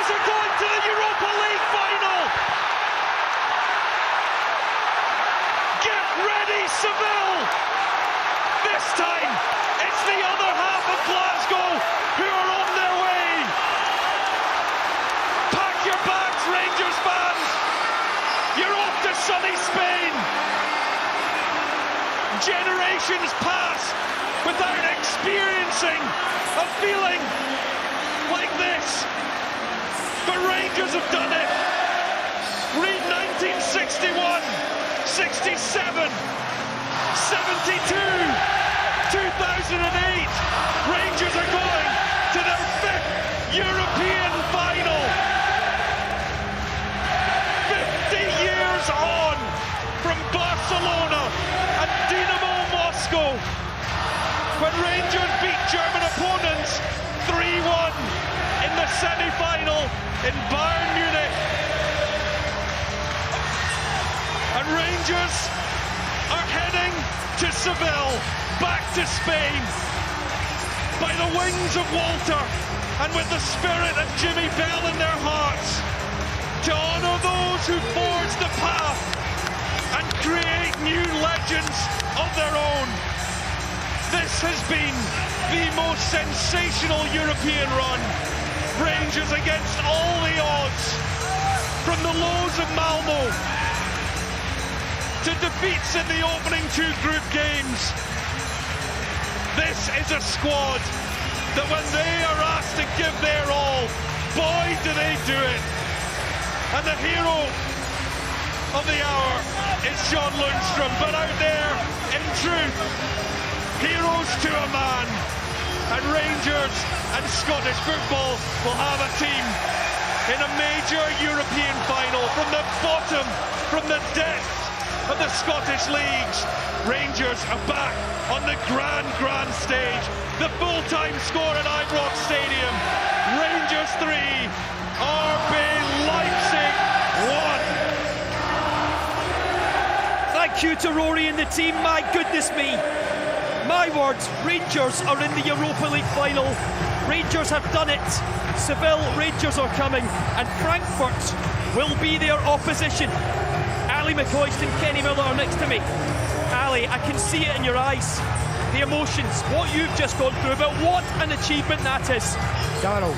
Rangers are going to the Europa League final! Get ready, Seville! This time, it's the other half of Glasgow who are on their way! Pack your bags, Rangers fans! You're off to sunny Spain! Generations pass without experiencing a feeling like this. The Rangers have done it. Read 1961, 67, 72, 2008. Rangers are going to their 5th European final. 50 years on from Barcelona and Dynamo Moscow, when Rangers beat German opponents 3-1 in the semi-final in Bayern Munich. And Rangers are heading to Seville, back to Spain, by the wings of Walter and with the spirit of Jimmy Bell in their hearts, to honour those who forged the path and create new legends of their own. This has been the most sensational European run. Rangers against all the odds, from the lows of Malmo to defeats in the opening 2 group games. This is a squad that when they are asked to give their all, boy do they do it. And the hero of the hour is John Lundstrom, but out there, in truth, heroes to a man, and Rangers and Scottish football will have a team in a major European final from the bottom, from the depth of the Scottish leagues. Rangers are back on the grand stage. The full-time score at Ibrox Stadium. Rangers 3, RB Leipzig 1. Thank you to Rory and the team. My goodness me. My word, Rangers are in the Europa League final. Rangers have done it. Seville Rangers are coming, and Frankfurt will be their opposition. Ali McCoist and Kenny Miller are next to me. Ali, I can see it in your eyes. The emotions, what you've just gone through, but what an achievement that is. Darryl,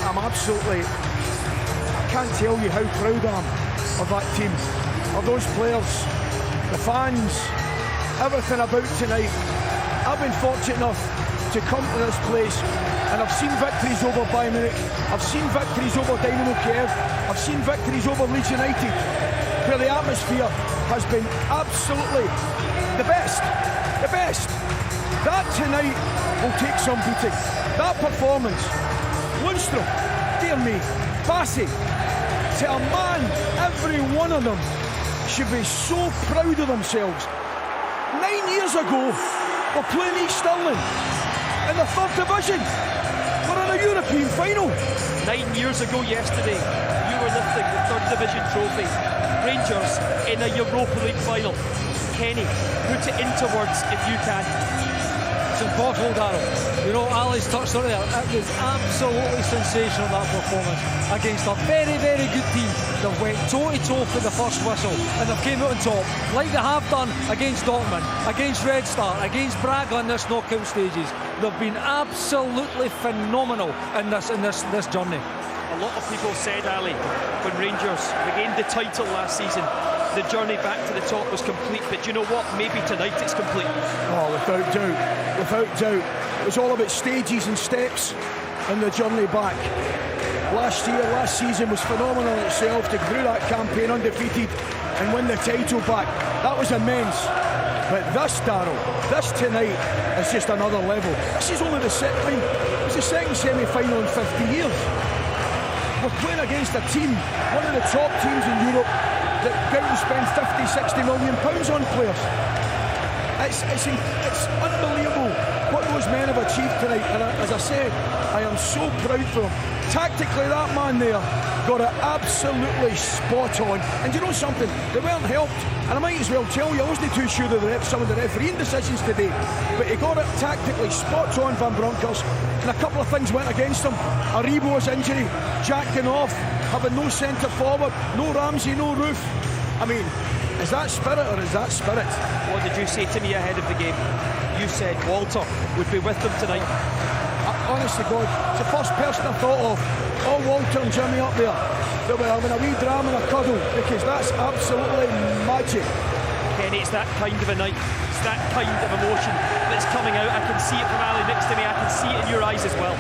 I'm absolutely, I can't tell you how proud I am of that team, of those players, the fans, everything about tonight. I've been fortunate enough to come to this place, and I've seen victories over Bayern Munich, I've seen victories over Dynamo Kiev, I've seen victories over Leeds United, where the atmosphere has been absolutely the best. That tonight will take some beating. That performance, Lundstrom, dear me, Bassey, to a man, every one of them should be so proud of themselves. 9 years ago, we're playing East Stirling in the 3rd division. We're in a European final. 9 years ago yesterday, you were lifting the 3rd division trophy. Rangers in a Europa League final. Kenny, put it into words if you can. It's impossible, Darryl. You know, Ali's touched on it there. It was absolutely sensational, that performance against a very good team that went toe-to-toe for the first whistle, and they've came out on top, like they have done against Dortmund, against Red Star, against Braga in this knockout stages. They've been absolutely phenomenal in this journey. A lot of people said, Ali, when Rangers regained the title last season, the journey back to the top was complete, but you know what? Maybe tonight it's complete. Oh, without doubt. It was all about stages and steps in the journey back. Last season was phenomenal in itself, to go through that campaign undefeated and win the title back. That was immense. But this, Darryl, this tonight is just another level. This is only the second semi-final in 50 years. We're playing against a team, one of the top teams in Europe, that go and spend 50, 60 million pounds on players. It's unbelievable what those men have achieved tonight, and as I say, I am so proud for them. Tactically, that man there got it absolutely spot on. And you know something? They weren't helped. And I might as well tell you, I wasn't too sure of some of the refereeing decisions today, but he got it tactically spot on, Van Bronckhorst. And a couple of things went against him. Aribo's injury, Jack going off, having no centre forward, no Ramsey, no Roof. I mean, is that spirit or is that spirit? What did you say to me ahead of the game? You said Walter would be with them tonight. Honest to God, it's the first person I thought of. Oh, Walter and Jimmy up there. They were having a wee drama and a cuddle, because that's absolutely magic. Kenny, it's that kind of a night. It's that kind of emotion that's coming out. I can see it from Ali next to me. I can see it in your eyes as well.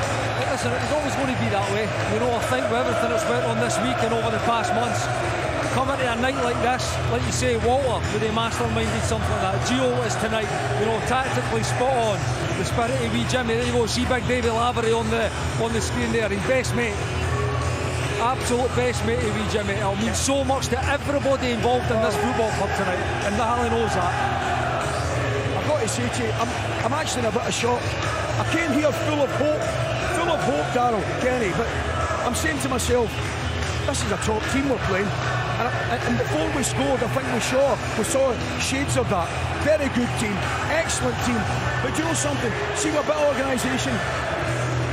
Listen, it's always going to be that way. You know, I think with everything that's went on this week and over the past months, coming to a night like this, like you say, Walter, with he masterminded something like that. Gio is tonight, you know, tactically spot on. The spirit of wee Jimmy, there you go, see big David Lavery on the screen there, his best mate. Absolute best mate of wee Jimmy. It'll mean so much to everybody involved in this football club tonight, and Natalie knows that. I've got to say to you, I'm actually in a bit of shock. I came here full of hope, Darryl, Kenny, but I'm saying to myself, this is a top team we're playing. And before we scored, I think we saw shades of that. Very good team, excellent team. But you know something? See, with a bit of organisation,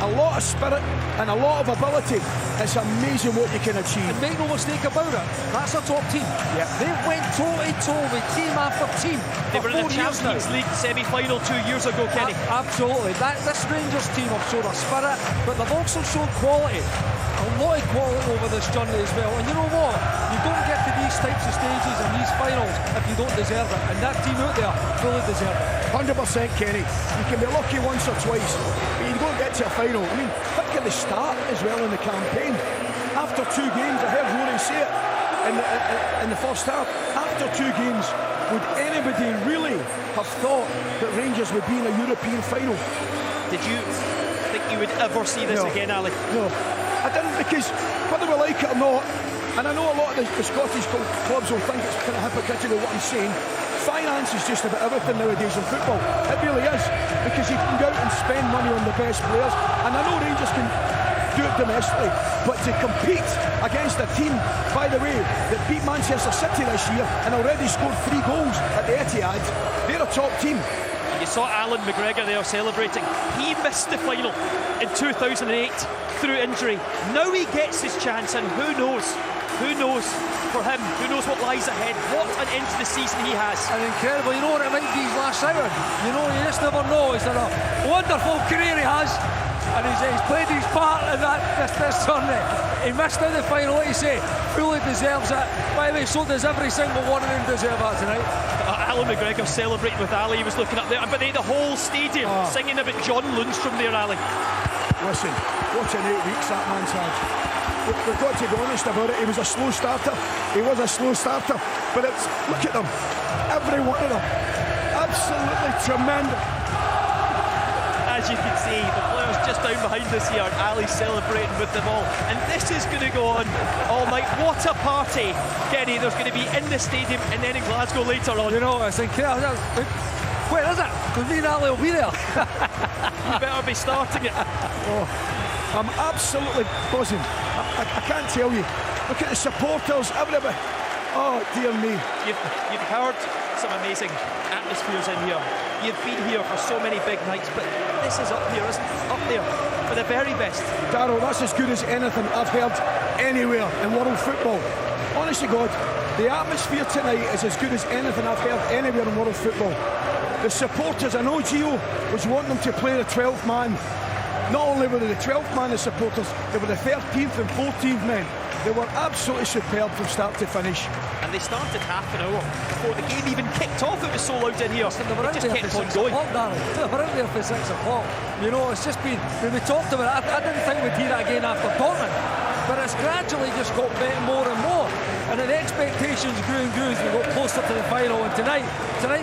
a lot of spirit and a lot of ability. It's amazing what you can achieve. And make no mistake about it, that's a top team. Yeah. They went toe-to-toe with team after team. They were in the Champions League semi-final 2 years ago, Kenny. Absolutely. This Rangers team have showed a spirit, but they've also shown quality. A lot of quality over this journey as well. And you know what? You don't get to these types of stages and these finals if you don't deserve it. And that team out there fully deserve it. 100%, Kenny. You can be lucky once or twice, but you don't get to a final. I mean, think of the start as well in the campaign. After 2 games, I heard Rory say it in the first half. After 2 games, would anybody really have thought that Rangers would be in a European final? Did you think you would ever see this again, Ali? No, I didn't, because whether we like it or not, and I know a lot of the Scottish clubs will think it's kind of hypocritical what I'm saying, finance is just about everything nowadays in football. It really is, because you can go out and spend money on the best players, and I know Rangers can do it domestically, but to compete against a team, by the way, that beat Manchester City this year and already scored 3 goals at the Etihad, they're a top team. You saw Alan McGregor there celebrating. He missed the final in 2008 through injury. Now he gets his chance, and who knows for him, who knows what lies ahead. What an end to the season he has. And incredible, you know what it might be his last siren. You know, you just never know. He's done a wonderful career, he has, and he's played his part in this tournament. He missed out the final, like you say, fully deserves it. By the way, so does every single one of them deserve that tonight. Alan McGregor celebrating with Ali. He was looking up there, but the whole stadium singing about John Lundstrom there, Ali. Listen, what an 8 weeks that man's had. We've got to be honest about it. He was a slow starter. But it's, look at them, every one of them, absolutely tremendous. As you can see, the players just down behind us here, and Ali's celebrating with them all. And this is going to go on all night. What a party, Kenny, there's going to be in the stadium and then in Glasgow later on. You know, it's incredible. Where is it? Because me and Ali will be there. You better be starting it. Oh, I'm absolutely buzzing. I can't tell you. Look at the supporters, everybody. Oh, dear me. You've heard some amazing atmospheres in here. You've been here for so many big nights, but this is up here, isn't it? Up there for the very best. Darryl, that's as good as anything I've heard anywhere in world football. Honest to God, the atmosphere tonight is as good as anything I've heard anywhere in world football. The supporters, I know Gio was wanting them to play the 12th man. Not only were they the 12th man, the supporters, they were the 13th and 14th men. They were absolutely superb from start to finish. And they started half an hour before the game even kicked off. It was so loud in here. They were it just kept on going. They were out there for 6 o'clock. You know, it's just been, when we talked about it, I didn't think we'd hear it again after Dortmund. But it's gradually just got better more and more. And the expectations grew and grew as we got closer to the final. And tonight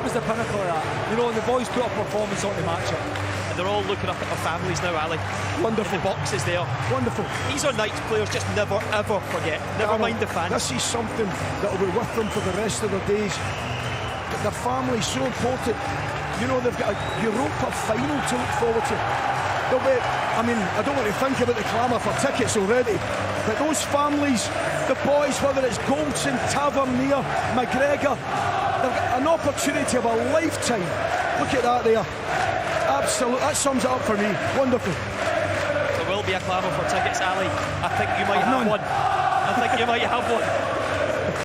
was the pinnacle of that. You know, and the boys put a performance on to match it. And they're all looking up at their families now, Ali. Wonderful. In the boxes there. Wonderful. These are nights players just never, ever forget. Never mind the fans. This is something that will be with them for the rest of their days. Their family is so important. You know, they've got a Europa final to look forward to. They'll be, I mean, I don't want to think about the clamour for tickets already, but those families, the boys, whether it's Goldson, Tavernier, McGregor, they've got an opportunity of a lifetime. Look at that there. Absolutely, that sums it up for me. Wonderful. There will be a clamour for tickets, Ali. I think you might have one. I think you might have one.